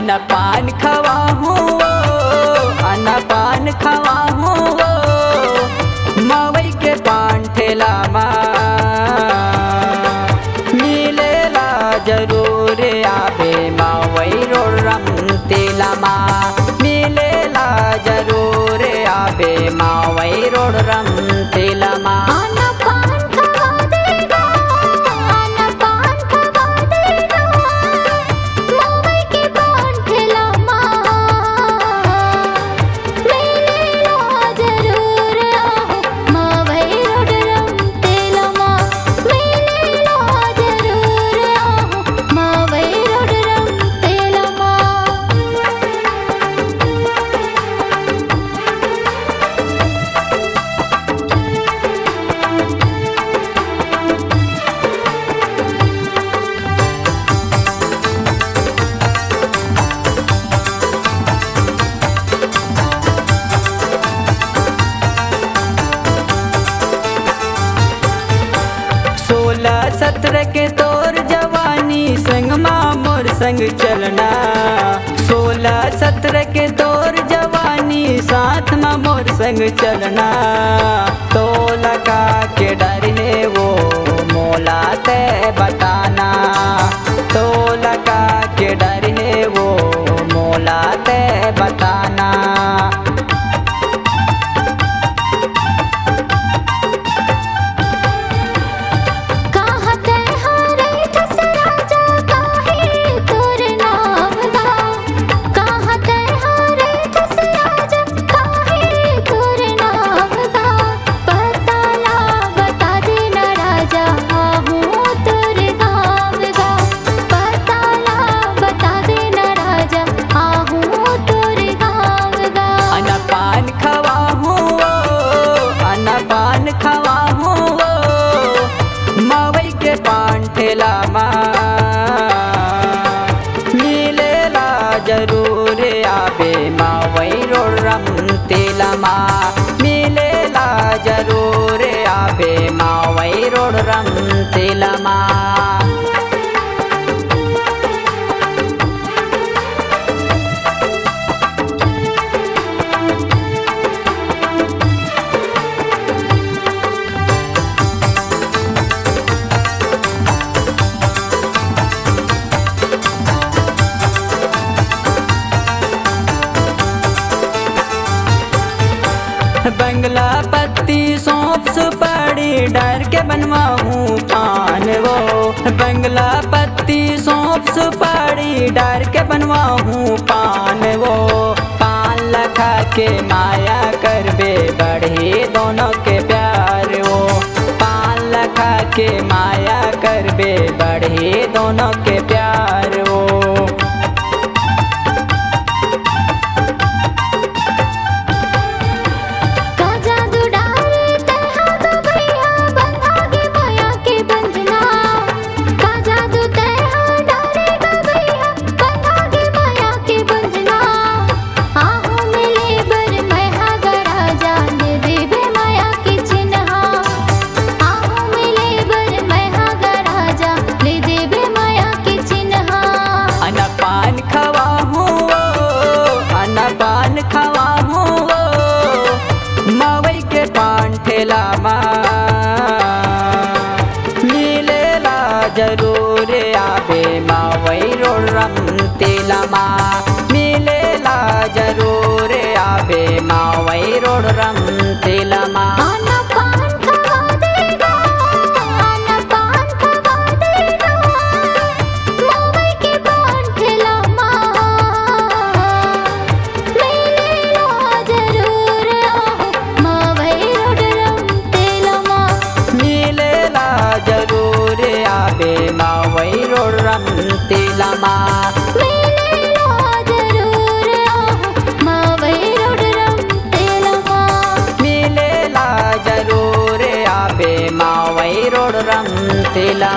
अनपान खवा हूँ अनपान खवा हूँ मवई के पान ठेला मिलेला जरूर आबे मवई रोड रमतेला मिलेला जरूर आबे मवई रोड रमतेला सत्रह के तोर जवानी संग मोर संग चलना 16-17 के तोर जवानी साथ में मोर संग चलना तो लगा के डर है वो मोला ते बताना तो लगा के डर है वो मोला ते बताना खवा हूँ मवई के पान ठेला मिलेला जरूर आबे मवई रोड रमतेला मिलेला जरूर आबे मवई रोड रमतेला बंगला पत्ती सौंफ सुपारी डार के बनवाऊँ पान वो बंगला पत्ती सौंफ सुपारी डार के बनवाऊँ पान वो पान लखा के माया करबे बढ़े दोनों के प्यार वो पान लखा के माया करबे बढ़े दोनों के प्यार वो खवा हूँ मवई के पान ठेला मिलेला जरूर आबे मवई रोड रमतेला मिलेला जरूर आबे मवई रोड रमतेला मवई रोड रमतेला मिलेला जरूर मवई रोड रमतेला मिलेला जरूर आबे मवई रोड रमतेला।